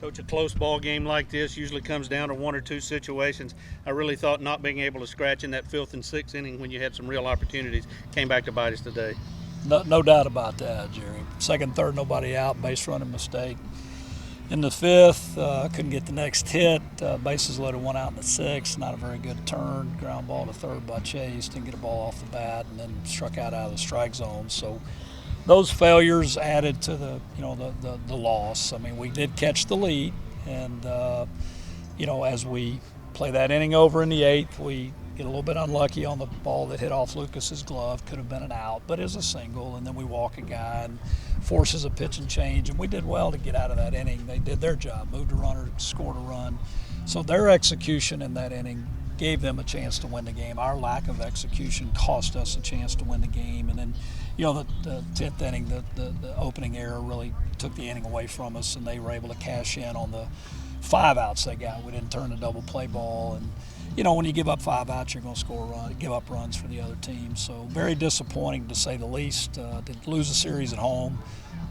Coach, a close ball game like this usually comes down to one or two situations. I really thought not being able to scratch in that 5th and 6th inning when you had some real opportunities came back to bite us today. No doubt about that, Jerry. Second, third, nobody out, base running mistake. In the 5th, couldn't get the next hit. Bases loaded, one out in the 6th. Not a very good turn. Ground ball to third by Chase. Didn't get a ball off the bat, and then struck out of the strike zone. So those failures added to the loss. I mean, we did catch the lead, and as we play that inning over in the 8th, we get a little bit unlucky on the ball that hit off Lucas's glove. Could have been an out, but is a single, and then we walk a guy and forces a pitch and change, and we did well to get out of that inning. They did their job, moved a runner, scored a run. So their execution in that inning gave them a chance to win the game. Our lack of execution cost us a chance to win the game. And then, the 10th inning, the opening error really took the inning away from us, and they were able to cash in on the 5 outs they got. We didn't turn a double play ball, and when you give up 5 outs, you're going to score a run, give up runs for the other team. So very disappointing to say the least. To lose a series at home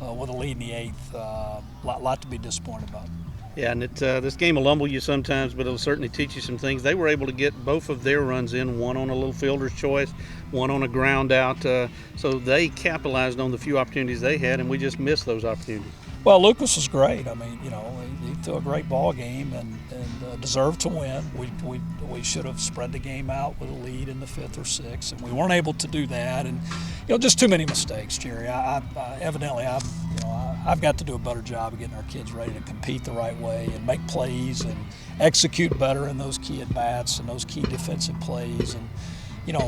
with a lead in the 8th, lot to be disappointed about. Yeah, and this game will humble you sometimes, but it'll certainly teach you some things. They were able to get both of their runs in, one on a little fielder's choice, one on a ground out. So they capitalized on the few opportunities they had, and we just missed those opportunities. Well, Lucas was great. I mean, he threw a great ball game and deserved to win. We should have spread the game out with a lead in the 5th or 6th, and we weren't able to do that. And just too many mistakes, Jerry. I've got to do a better job of getting our kids ready to compete the right way and make plays and execute better in those key at bats and those key defensive plays. And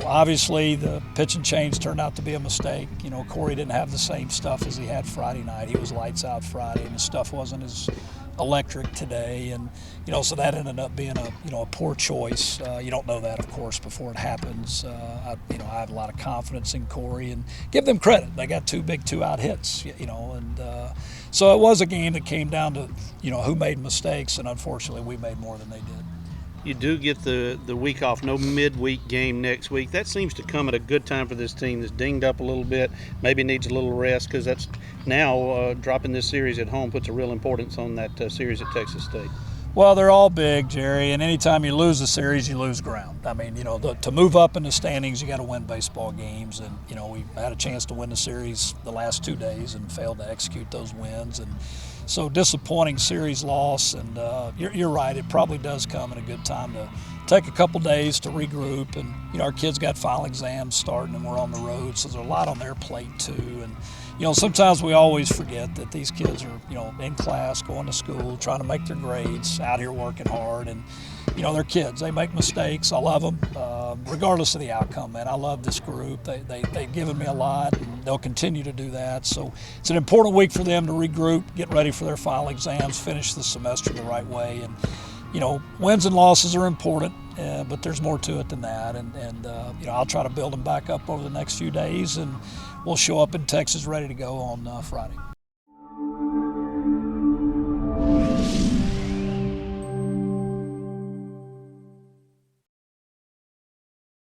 obviously the pitch and change turned out to be a mistake. Corey didn't have the same stuff as he had Friday night. He was lights out Friday, and his stuff wasn't as electric today, and so that ended up being a poor choice. You don't know that, of course, before it happens. I have a lot of confidence in Corey and give them credit. They got 2 big 2-out hits, and so it was a game that came down to who made mistakes, and unfortunately we made more than they did. You do get the week off, no midweek game next week. That seems to come at a good time for this team that's dinged up a little bit, maybe needs a little rest, because that's now dropping this series at home puts a real importance on that series at Texas State. Well, they're all big, Jerry, and anytime you lose a series, you lose ground. I mean, to move up in the standings, you got to win baseball games, and we had a chance to win the series the last 2 days and failed to execute those wins. And so disappointing series loss, and you're right, it probably does come at a good time to take a couple days to regroup. And our kids got final exams starting, and we're on the road, so there's a lot on their plate too. And sometimes we always forget that these kids are in class, going to school, trying to make their grades, out here working hard, and they're kids. They make mistakes. I love them, regardless of the outcome, man. I love this group. They've given me a lot, and they'll continue to do that. So it's an important week for them to regroup, get ready for their final exams, finish the semester the right way. And wins and losses are important, but there's more to it than that. And I'll try to build them back up over the next few days, and we'll show up in Texas ready to go on Friday.